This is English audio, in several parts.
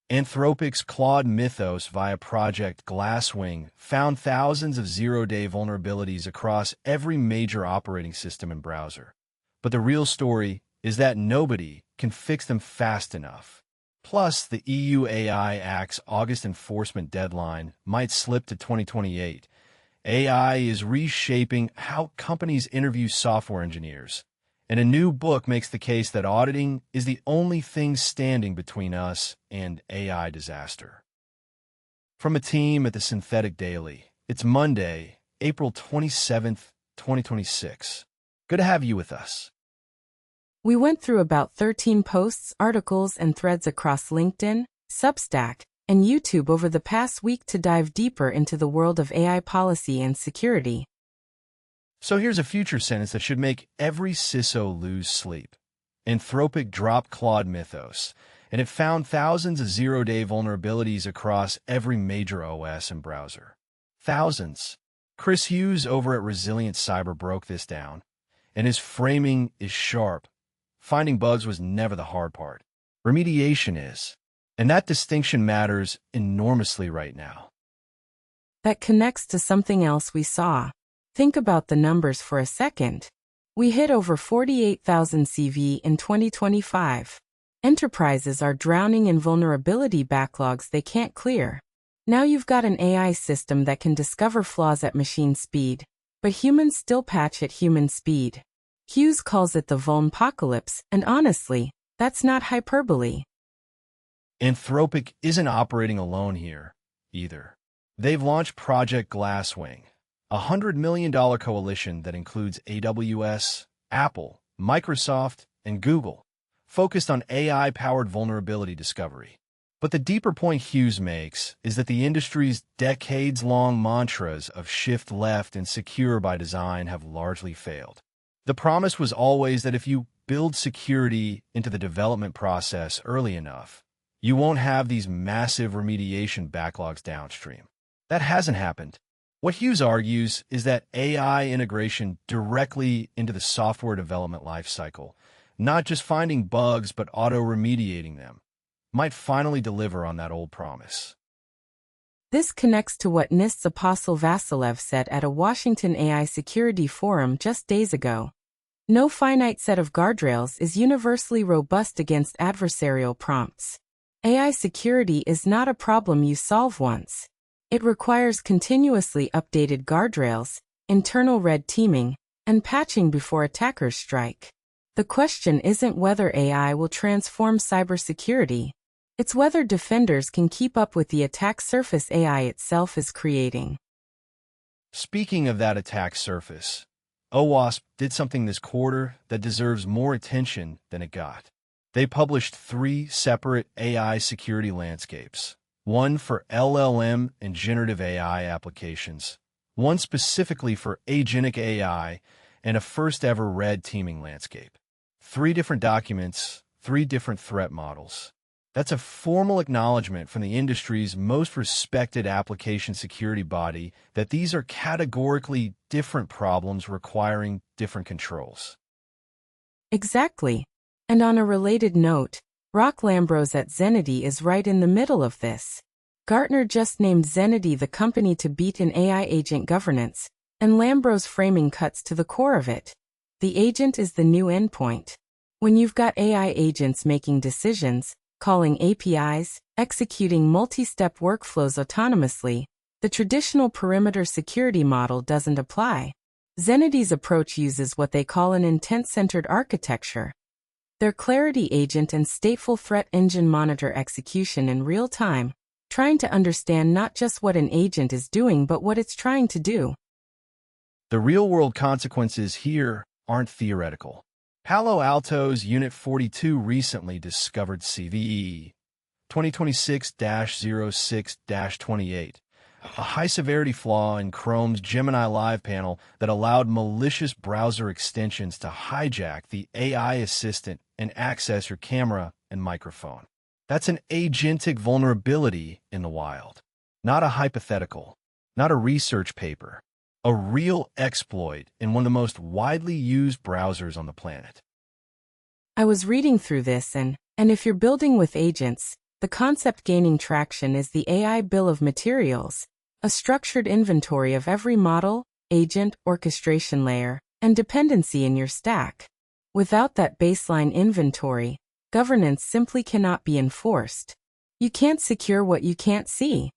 Anthropic's Claude Mythos via Project Glasswing found thousands of zero-day vulnerabilities across every major operating system and browser. But the real story is that nobody can fix them fast enough. Plus, the EU AI Act's August enforcement deadline might slip to 2028. AI is reshaping how companies interview software engineers. And a new book makes the case that auditing is the only thing standing between us and AI disaster. From a team at the Synthetic Daily, it's Monday, April 27th, 2026. Good to have you with us. We went through about 13 posts, articles, and threads across LinkedIn, Substack, and YouTube over the past week to dive deeper into the world of AI policy and security. So here's a future sentence that should make every CISO lose sleep. Anthropic dropped Claude Mythos, and it found thousands of zero-day vulnerabilities across every major OS and browser. Thousands. Chris Hughes over at Resilient Cyber broke this down, and his framing is sharp. Finding bugs was never the hard part. Remediation is. And that distinction matters enormously right now. That connects to something else we saw. Think about the numbers for a second. We hit over 48,000 CV in 2025. Enterprises are drowning in vulnerability backlogs they can't clear. Now you've got an AI system that can discover flaws at machine speed, but humans still patch at human speed. Hughes calls it the vulnpocalypse, and honestly, that's not hyperbole. Anthropic isn't operating alone here, either. They've launched Project Glasswing, a $100 million coalition that includes AWS, Apple, Microsoft, and Google, focused on AI-powered vulnerability discovery. But the deeper point Hughes makes is that the industry's decades-long mantras of shift left and secure by design have largely failed. The promise was always that if you build security into the development process early enough, you won't have these massive remediation backlogs downstream. That hasn't happened. What Hughes argues is that AI integration directly into the software development lifecycle, not just finding bugs but auto-remediating them, might finally deliver on that old promise. This connects to what NIST's Apostle Vasilev said at a Washington AI security forum just days ago. No finite set of guardrails is universally robust against adversarial prompts. AI security is not a problem you solve once. It requires continuously updated guardrails, internal red teaming, and patching before attackers strike. The question isn't whether AI will transform cybersecurity. It's whether defenders can keep up with the attack surface AI itself is creating. Speaking of that attack surface, OWASP did something this quarter that deserves more attention than it got. They published 3 separate AI security landscapes, one for LLM and generative AI applications, one specifically for Agentic AI, and a first-ever red teaming landscape. 3 different documents, 3 different threat models. That's a formal acknowledgement from the industry's most respected application security body that these are categorically different problems requiring different controls. Exactly. And on a related note, Rock Lambros at Zenity is right in the middle of this. Gartner just named Zenity the company to beat in AI agent governance, and Lambros' framing cuts to the core of it. The agent is the new endpoint. When you've got AI agents making decisions, calling APIs, executing multi-step workflows autonomously, the traditional perimeter security model doesn't apply. Zenity's approach uses what they call an intent-centered architecture. Their Clarity agent and stateful threat engine monitor execution in real time, trying to understand not just what an agent is doing but what it's trying to do. The real-world consequences here aren't theoretical. Palo Alto's Unit 42 recently discovered CVE 2026-06-28, a high-severity flaw in Chrome's Gemini Live panel that allowed malicious browser extensions to hijack the AI assistant and access your camera and microphone. That's an agentic vulnerability in the wild, not a hypothetical, not a research paper. a real exploit in one of the most widely used browsers on the planet. I was reading through this and if you're building with agents, the concept gaining traction is the AI bill of materials, a structured inventory of every model, agent, orchestration layer, and dependency in your stack. Without that baseline inventory, governance simply cannot be enforced. You can't secure what you can't see.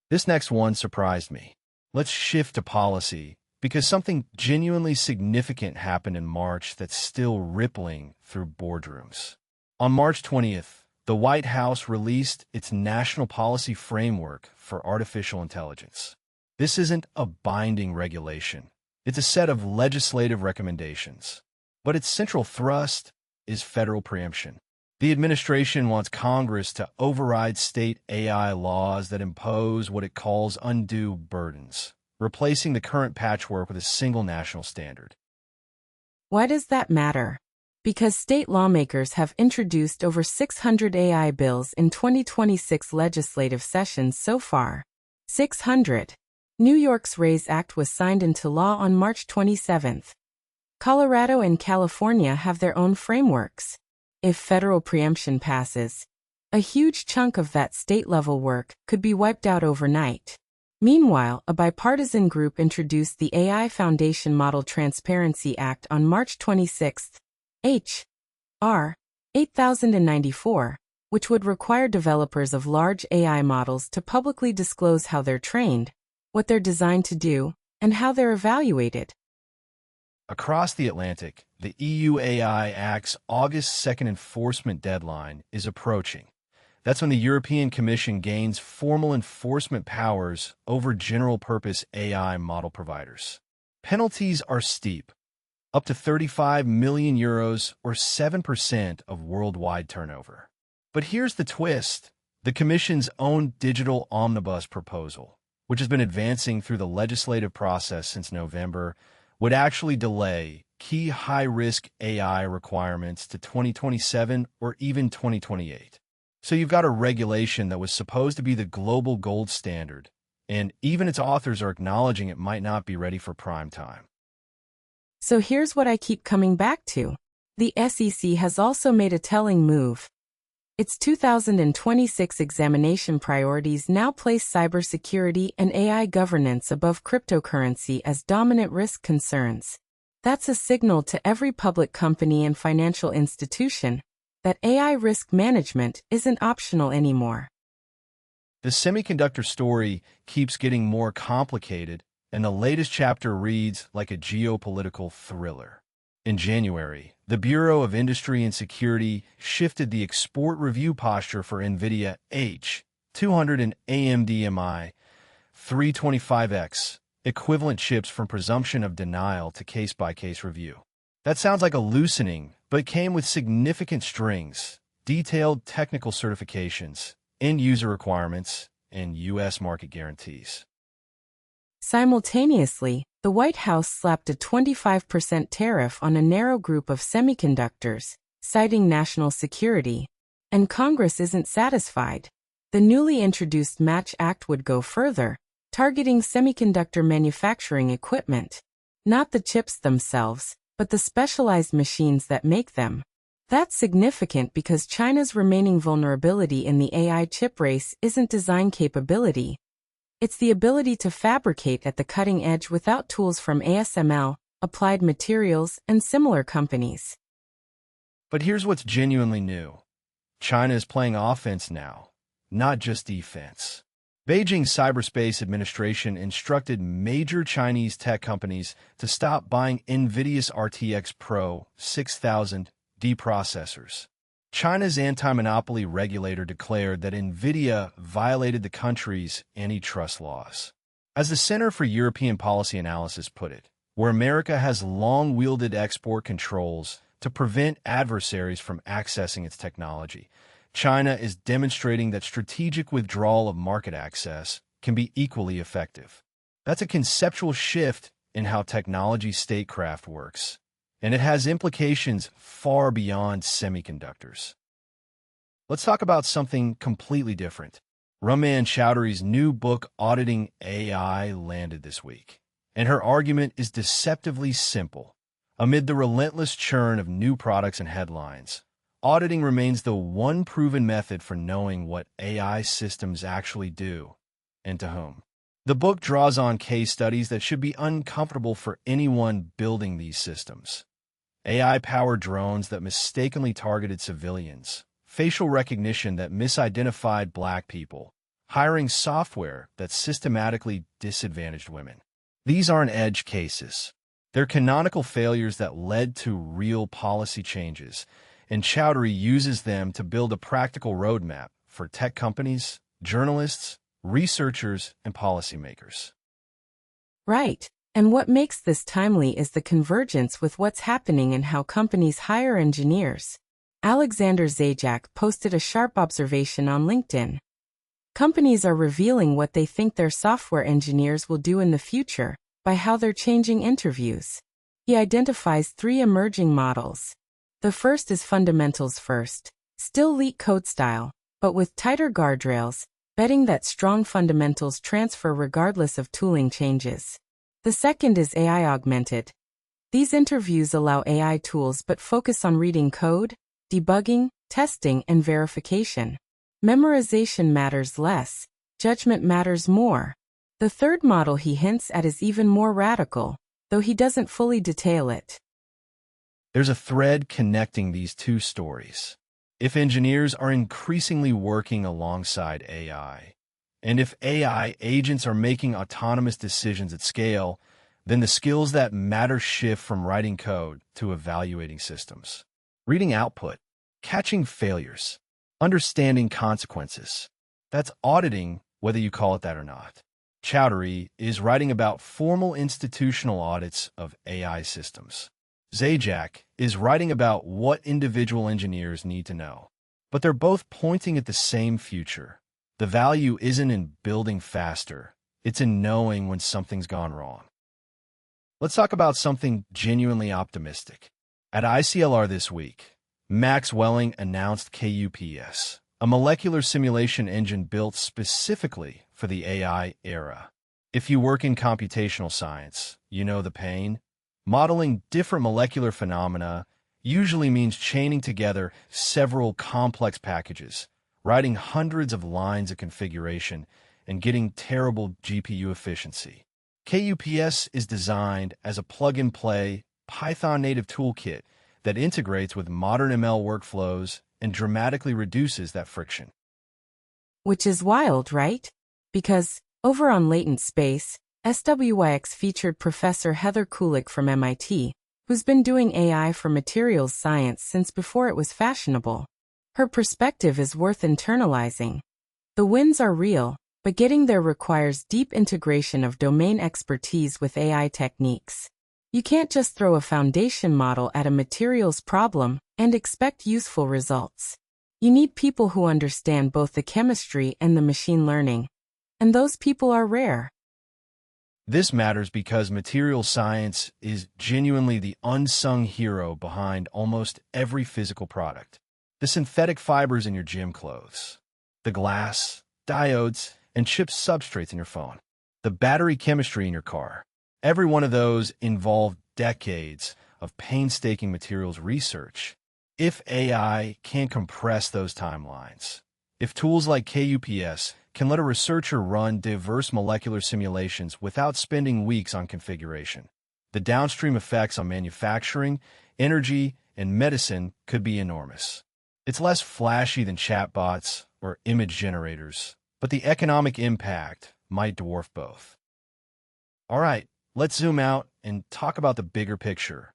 This next one surprised me. Let's shift to policy, because something genuinely significant happened in March that's still rippling through boardrooms. On March 20th, the White House released its National Policy Framework for Artificial Intelligence. This isn't a binding regulation. It's a set of legislative recommendations. But its central thrust is federal preemption. The administration wants Congress to override state AI laws that impose what it calls undue burdens, replacing the current patchwork with a single national standard. Why does that matter? Because state lawmakers have introduced over 600 AI bills in 2026 legislative sessions so far. 600. New York's RAISE Act was signed into law on March 27th. Colorado and California have their own frameworks. If federal preemption passes, a huge chunk of that state-level work could be wiped out overnight. Meanwhile, a bipartisan group introduced the AI Foundation Model Transparency Act on March 26, H.R. 8094, which would require developers of large AI models to publicly disclose how they're trained, what they're designed to do, and how they're evaluated. Across the Atlantic, the EU AI Act's August 2nd enforcement deadline is approaching. That's when the European Commission gains formal enforcement powers over general-purpose AI model providers. Penalties are steep, up to 35 million euros or 7% of worldwide turnover. But here's the twist. The Commission's own digital omnibus proposal, which has been advancing through the legislative process since November, would actually delay key high-risk AI requirements to 2027 or even 2028. So you've got a regulation that was supposed to be the global gold standard, and even its authors are acknowledging it might not be ready for prime time. So here's what I keep coming back to. The SEC has also made a telling move. Its 2026 examination priorities now place cybersecurity and AI governance above cryptocurrency as dominant risk concerns. That's a signal to every public company and financial institution that AI risk management isn't optional anymore. The semiconductor story keeps getting more complicated, and the latest chapter reads like a geopolitical thriller. In January, the Bureau of Industry and Security shifted the export review posture for Nvidia H200 and AMD MI325X equivalent chips from presumption of denial to case-by-case review. That sounds like a loosening, but it came with significant strings, detailed technical certifications, end-user requirements, and U.S. market guarantees. Simultaneously, the White House slapped a 25% tariff on a narrow group of semiconductors, citing national security. And Congress isn't satisfied. The newly introduced Match Act would go further, targeting semiconductor manufacturing equipment. Not the chips themselves, but the specialized machines that make them. That's significant because China's remaining vulnerability in the AI chip race isn't design capability. It's the ability to fabricate at the cutting edge without tools from ASML, Applied Materials, and similar companies. But here's what's genuinely new. China is playing offense now, not just defense. Beijing's Cyberspace Administration instructed major Chinese tech companies to stop buying Nvidia's RTX Pro 6000 D processors. China's anti-monopoly regulator declared that Nvidia violated the country's antitrust laws. As the Center for European Policy Analysis put it, where America has long wielded export controls to prevent adversaries from accessing its technology, China is demonstrating that strategic withdrawal of market access can be equally effective. That's a conceptual shift in how technology statecraft works, and it has implications far beyond semiconductors. Let's talk about something completely different. Rumman Chowdhury's new book, Auditing AI, landed this week. And her argument is deceptively simple. Amid the relentless churn of new products and headlines, auditing remains the one proven method for knowing what AI systems actually do and to whom. The book draws on case studies that should be uncomfortable for anyone building these systems. AI-powered drones that mistakenly targeted civilians, facial recognition that misidentified Black people, hiring software that systematically disadvantaged women. These aren't edge cases. They're canonical failures that led to real policy changes, and Chowdhury uses them to build a practical roadmap for tech companies, journalists, researchers, and policymakers. Right. And what makes this timely is the convergence with what's happening and how companies hire engineers. Alexander Zajac posted a sharp observation on LinkedIn. Companies are revealing what they think their software engineers will do in the future by how they're changing interviews. He identifies 3 emerging models. The first is fundamentals first, still leak code style, but with tighter guardrails, betting that strong fundamentals transfer regardless of tooling changes. The second is AI augmented. These interviews allow AI tools but focus on reading code, debugging, testing, and verification. Memorization matters less, judgment matters more. The third model he hints at is even more radical, though he doesn't fully detail it. There's a thread connecting these two stories. If engineers are increasingly working alongside AI, and if AI agents are making autonomous decisions at scale, then the skills that matter shift from writing code to evaluating systems. Reading output, catching failures, understanding consequences. That's auditing, whether you call it that or not. Chowdhury is writing about formal institutional audits of AI systems. Zajac is writing about what individual engineers need to know. But they're both pointing at the same future. The value isn't in building faster, it's in knowing when something's gone wrong. Let's talk about something genuinely optimistic. At ICLR this week, Max Welling announced kUPS, a molecular simulation engine built specifically for the AI era. If you work in computational science, you know the pain. Modeling different molecular phenomena usually means chaining together several complex packages, writing hundreds of lines of configuration, and getting terrible GPU efficiency. kUPS is designed as a plug-and-play Python-native toolkit that integrates with modern ML workflows and dramatically reduces that friction. Which is wild, right? Because, over on Latent Space, SWYX featured Professor Heather Kulik from MIT, who's been doing AI for materials science since before it was fashionable. Her perspective is worth internalizing. The wins are real, but getting there requires deep integration of domain expertise with AI techniques. You can't just throw a foundation model at a materials problem and expect useful results. You need people who understand both the chemistry and the machine learning. And those people are rare. This matters because materials science is genuinely the unsung hero behind almost every physical product. The synthetic fibers in your gym clothes, the glass, diodes, and chip substrates in your phone, the battery chemistry in your car. Every one of those involved decades of painstaking materials research. If AI can compress those timelines, if tools like kUPS can let a researcher run diverse molecular simulations without spending weeks on configuration, the downstream effects on manufacturing, energy, and medicine could be enormous. It's less flashy than chatbots or image generators, but the economic impact might dwarf both. All right, let's zoom out and talk about the bigger picture.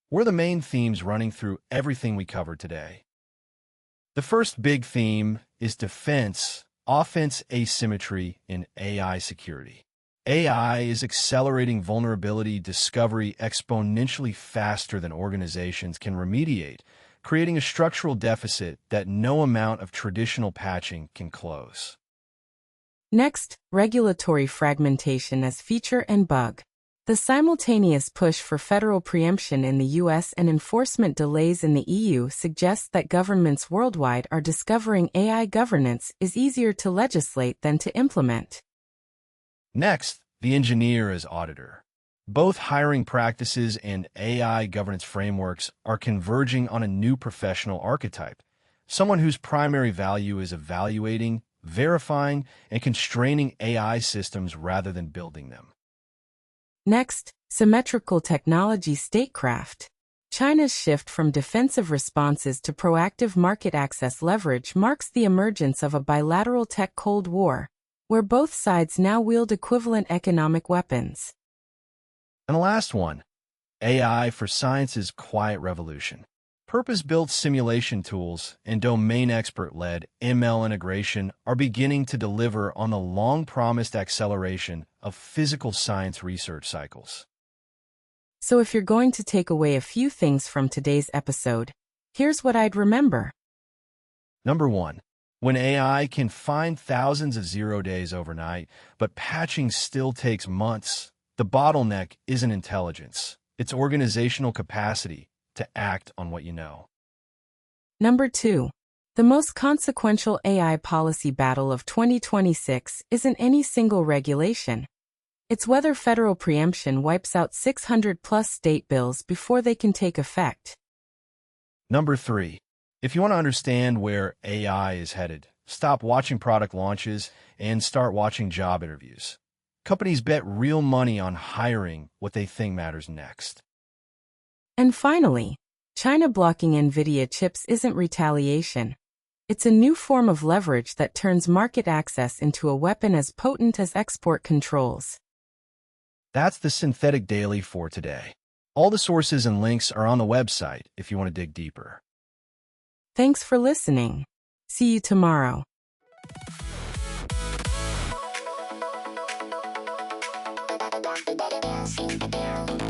What are the main themes running through everything we covered today? The first big theme is defense, offense asymmetry, and AI security. AI is accelerating vulnerability discovery exponentially faster than organizations can remediate, creating a structural deficit that no amount of traditional patching can close. Next, regulatory fragmentation as feature and bug. The simultaneous push for federal preemption in the US and enforcement delays in the EU suggests that governments worldwide are discovering AI governance is easier to legislate than to implement. Next, the engineer as auditor. Both hiring practices and AI governance frameworks are converging on a new professional archetype, someone whose primary value is evaluating, verifying, and constraining AI systems rather than building them. Next, symmetrical technology statecraft. China's shift from defensive responses to proactive market access leverage marks the emergence of a bilateral tech Cold War, where both sides now wield equivalent economic weapons. And the last one, AI for science's quiet revolution. Purpose-built simulation tools and domain expert-led ML integration are beginning to deliver on the long-promised acceleration of physical science research cycles. So if you're going to take away a few things from today's episode, here's what I'd remember. Number 1. When AI can find thousands of 0 days overnight, but patching still takes months, the bottleneck isn't intelligence. It's organizational capacity to act on what you know. Number 2. The most consequential AI policy battle of 2026 isn't any single regulation. It's whether federal preemption wipes out 600-plus state bills before they can take effect. Number 3. If you want to understand where AI is headed, stop watching product launches and start watching job interviews. Companies bet real money on hiring what they think matters next. And finally, China blocking Nvidia chips isn't retaliation. It's a new form of leverage that turns market access into a weapon as potent as export controls. That's the Synthetic Daily for today. All the sources and links are on the website if you want to dig deeper. Thanks for listening. See you tomorrow. Auditing AI.